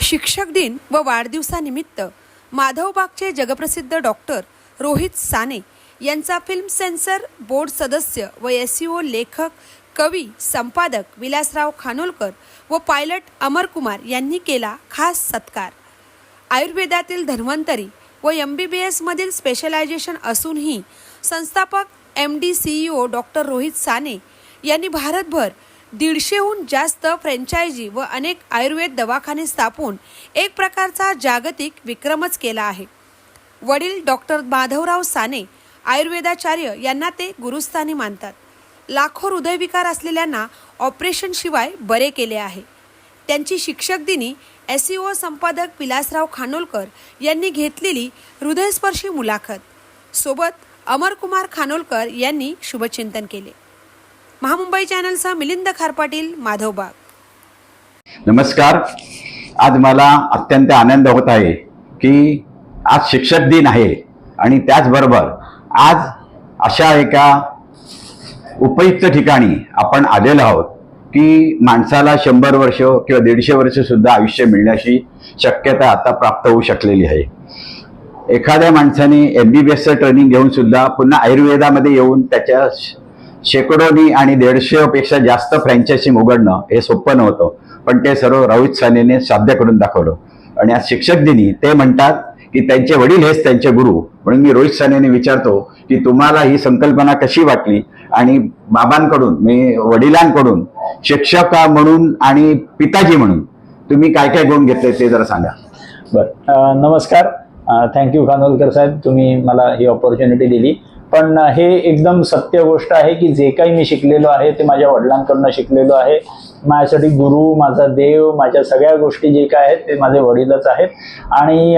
शिक्षक दिन व वाढदिवसानिमित्त माधवबागचे जगप्रसिद्ध डॉक्टर रोहित साने यांचा फिल्म सेन्सर बोर्ड सदस्य व SEO लेखक, कवी, संपादक विलासराव खानोलकर व पायलट अमर कुमार यांनी केला खास सत्कार। आयुर्वेदातील धन्वंतरी व MBBS मधील स्पेशलायझेशन असूनही संस्थापक MD CEO doctor Rohit Sane यांनी भारतभर 150हून जास्त फ्रँचायझी व अनेक आयुर्वेद दवाखाने स्थापून एक प्रकारचा जागतिक विक्रमच केला आहे। वडील डॉक्टर माधवराव साने आयुर्वेदाचार्य यांना ते गुरुस्थानी मानतात। लाखो हृदयविकार असलेल्यांना ऑपरेशन शिवाय बरे केले आहे। त्यांची शिक्षक दिनी SEO संपादक विलासराव खानोलकर यांनी घेतलेली हृदयस्पर्शी मुलाखत सोबत अमर कुमार खानोलकर यांनी शुभचिंतन केले। महामुंबई चॅनलचा मिलिंद खारपाटील, माधवबाग। नमस्कार। आज मला अत्यंत आनंद होत आहे की आज शिक्षक दिन आहे आणि त्याचबरोबर आज अशा एका उपयुक्त ठिकाणी आपण आलेलो आहोत की माणसाला 100 वर्ष किंवा 150 वर्ष सुद्धा आयुष्य मिळण्याची शक्यता आता प्राप्त होऊ शकलेली आहे। एखाद्या माणसाने MBBS ट्रेनिंग घेऊन सुद्धा पुन्हा आयुर्वेदामध्ये येऊन त्याच्या शेकडोनी आणि 150 पेक्षा जास्त फ्रँचायझी उघडणं हे सोपं नव्हतं, पण ते सर्व रोहित सानेने साध्य करून दाखवलं। आणि आज शिक्षक दिनी ते म्हणतात की त्यांचे वडील हेच त्यांचे गुरु, म्हणून मी रोहित सानेने विचारतो की तुम्हाला ही संकल्पना कशी वाटली आणि बाबांकडून वडिलांकडून शिक्षक म्हणून आणि पिताजी म्हणून तुम्ही काय काय गुण घेतले ते जरा सांगा। बरं, नमस्कार। थँक्यू खानोलकर साहेब, तुम्ही मला ही ऑपॉर्च्युनिटी दिली। पण हे एकदम सत्य गोष्ट आहे की जे काही मी शिकलेलो आहे ते माझ्या वडिलांकडून शिकलेलो आहे। माझ्यासाठी गुरु, माझा देव, माझ्या सगळ्या गोष्टी जे काय आहेत ते माझे वडीलच आहेत। आणि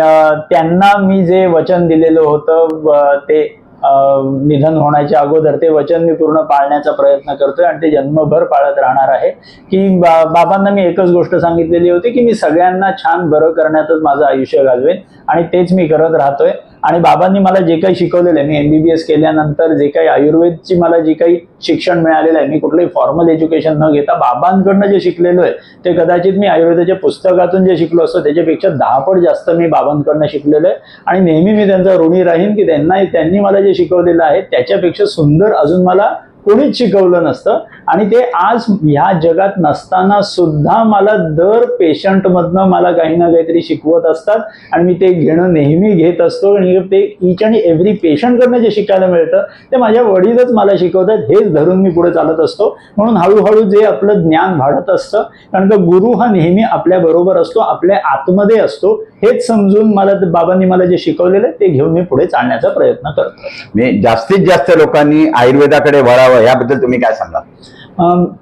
त्यांना मी जे वचन दिलेलं होतं ते निधन होण्याच्या अगोदर ते वचन मी पूर्ण पाळण्याचा प्रयत्न करतोय आणि ते जन्मभर पाळत राहणार आहे। की बाबांना मी एकच गोष्ट सांगितलेली होती की मी सगळ्यांना छान बरं करण्यातच माझं आयुष्य घालवेन आणि तेच मी करत राहतोय। आणि बाबांनी मला जे काही शिकवलेलं आहे, मी MBBS केल्यानंतर जे काही आयुर्वेदची मला जे काही शिक्षण मिळालेलं आहे, मी कुठलंही फॉर्मल एज्युकेशन न घेता बाबांकडनं जे शिकलेलो आहे ते कदाचित मी आयुर्वेदाच्या पुस्तकातून जे शिकलो असतो त्याच्यापेक्षा 10 पट जास्त मी बाबांकडनं शिकलेलो आहे। आणि नेहमी मी त्यांचा ऋणी राहीन की त्यांनी मला जे शिकवलेलं आहे त्याच्यापेक्षा सुंदर अजून मला कोणीच शिकवलं नसतं। आणि ते आज ह्या जगात नसताना सुद्धा मला दर पेशंट मधनं मला काही ना काहीतरी शिकवत असतात आणि मी ते घेणं नेहमी घेत असतो। आणि ते ईच आणि एव्हरी पेशंटकडनं जे शिकायला मिळतं ते माझ्या वडीलच मला शिकवतात, हेच धरून मी पुढे चालत असतो। म्हणून हळूहळू जे आपलं ज्ञान वाढत असतं, कारण का गुरु हा नेहमी आपल्या बरोबर असतो, आपल्या आतमध्ये असतो, हेच समजून मला बाबांनी मला जे शिकवलेलं ते घेऊन मी पुढे चालण्याचा प्रयत्न करतो। मी जास्तीत जास्त लोकांनी आयुर्वेदाकडे वळावं याबद्दल तुम्ही काय सांगा?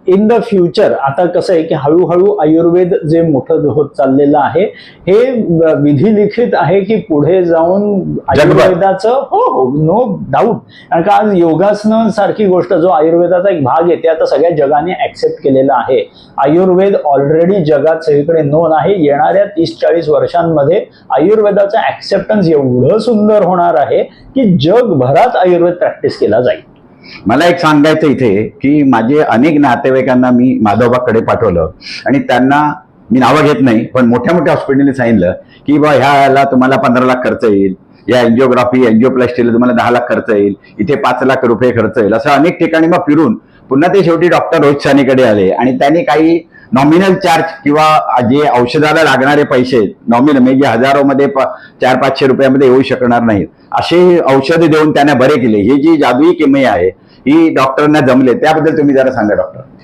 इन द फ्युचर आता कसं आहे की हळूहळू आयुर्वेद जे मोठं होत चाललेलं आहे हे विधिलिखित आहे की पुढे जाऊन आयुर्वेदाचं हो नो डाऊट। कारण का आज योगासनं सारखी गोष्ट जो आयुर्वेदाचा एक भाग आहे ते आता सगळ्या जगाने ऍक्सेप्ट केलेला आहे। आयुर्वेद ऑलरेडी जगात सगळीकडे नोन आहे। येणाऱ्या 30-40 वर्षांमध्ये आयुर्वेदाचं ऍक्सेप्टन्स एवढं सुंदर होणार आहे की जगभरात आयुर्वेद प्रॅक्टिस केला जाईल। मला एक सांगायचं इथे की माझे अनेक नातेवाईकांना मी माधवबागकडे पाठवलं आणि त्यांना मी नावं घेत नाही पण मोठ्या मोठ्या हॉस्पिटलने सांगितलं की बा ह्याला तुम्हाला 15 लाख खर्च येईल, या एंजिओप्लास्टीला तुम्हाला 10 लाख खर्च येईल, इथे 5 लाख रुपये खर्च येईल, असं अनेक ठिकाणी मग फिरून पुन्हा ते शेवटी डॉक्टर रोहित सानेकडे आले आणि त्यांनी काही नॉमिनल चार्ज किंवा जे औषधाला लागणारे पैसे नॉमिनल म्हणजे हजारोमध्ये 400-500 रुपयामध्ये येऊ शकणार नाहीत असे औषधे देऊन त्यांना बरे केले। ही जी जादुई किमया आहे ही डॉक्टरांना जमले, त्याबद्दल तुम्ही जरा सांगा डॉक्टर।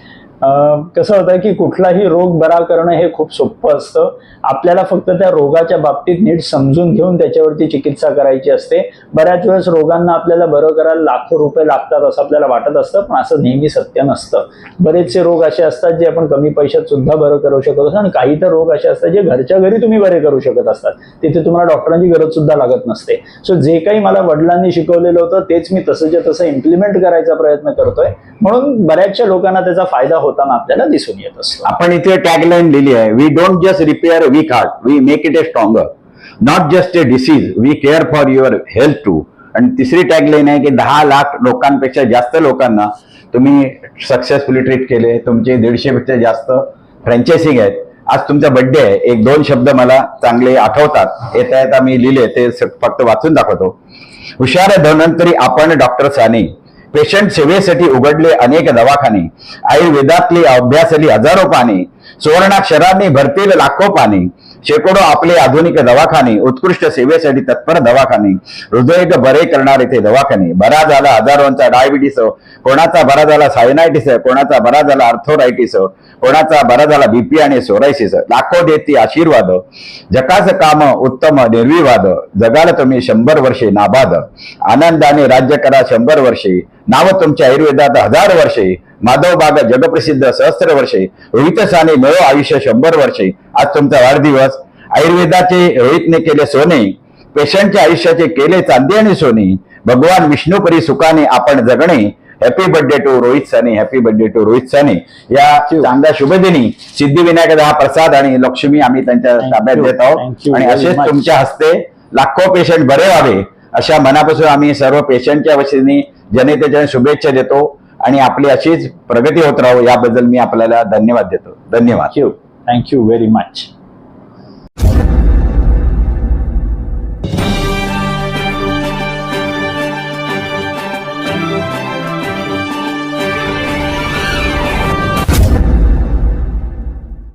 कसं होतं की कुठलाही रोग बरा करणं हे खूप सोपं असतं। आपल्याला फक्त त्या रोगाच्या बाबतीत नीट समजून घेऊन त्याच्यावरती चिकित्सा करायची असते। बऱ्याच वेळेस रोगांना आपल्याला बरं करायला लाखो रुपये लागतात असं आपल्याला वाटत असतं, पण असं नेहमी सत्य नसतं। बरेचसे रोग असे असतात जे आपण कमी पैशात सुद्धा बरं करू शकत असतो आणि काही तर रोग असे असतात जे घरच्या घरी तुम्ही बरे करू शकत असतात, तिथे तुम्हाला डॉक्टरांची गरज सुद्धा लागत नसते। सो जे काही मला वडिलांनी शिकवलेलं होतं तेच मी तसंच्या तसं इम्प्लिमेंट करायचा प्रयत्न करतोय, म्हणून बऱ्याचशा लोकांना त्याचा फायदा होताना आपल्याला दिसून येत असतो। आपण इथे टॅगलाईन लिहिली आहे, we don't just repair weak heart, we make it a stronger, not just a disease, we care for your health too. आणि तिसरी टॅगलाईन आहे की 10 लाख लोकांपेक्षा जास्त लोकांना तुम्ही सक्सेसफुली ट्रीट केले, तुमचे 150 पेक्षा जास्त फ्रँचायझी आहेत आज तुमचा बर्थडे आहे. एक दोन शब्द मला चांगले आठवतात, येता येता मी लिहिले ते फक्त वाचून दाखवतो. हुशार धन्वंतरी आपण डॉक्टर साने, पेशंट सेवेसाठी उघडले अनेक दवाखाने, आयुर्वेदातली अभ्यासली हजारो पाने, सुवर्णाक्षरांनी भरतील लाखो पाने, शेकडो आपले आधुनिक दवाखाने, उत्कृष्ट सेवेसाठी तत्पर दवाखाने, हृदय बरे करणारे ते दवाखाने. बरा झाला हजारोंचा डायबिटीस, कोणाचा बरा झाला सायनायटिस, कोणाचा बरा झाला अर्थोरायटिस, कोणाचा बरा झाला बीपी आणि सोरायसिस. लाखो देती आशीर्वाद, जकास काम उत्तम निर्विवाद, जगाल तुम्ही 100 वर्षे नाबाद, आनंदाने राज्य करा 100 वर्षे, नाव तुमच्या आयुर्वेदात 1000 वर्षे, माधवबाग जगप्रसिद्ध सहस्त्र वर्षे, रोहित साने मिळो आयुष्य 100 वर्षे. आज तुमचा वाढदिवस. आयुर्वेदाचे रोहितने केले सोने, पेशंटच्या आयुष्याचे केले चांदी आणि सोने, भगवान विष्णुपरी सुखाने आपण जगणे. Happy birthday to Rohit Sane, happy birthday to Rohit Sane. या चांगल्या शुभदिनी सिद्धिविनायक हा प्रसाद आणि लक्ष्मी आम्ही त्यांच्या ताब्यात देत आहोत आणि असेच तुमच्या हस्ते लाखो पेशंट बरे व्हावे अशा मनापासून आम्ही सर्व पेशंटच्या वतीने जनतेच्या शुभेच्छा देतो आणि आपली अशीच प्रगती होत राहू याबद्दल मी आपल्याला धन्यवाद देतो. धन्यवाद. Thank you very much.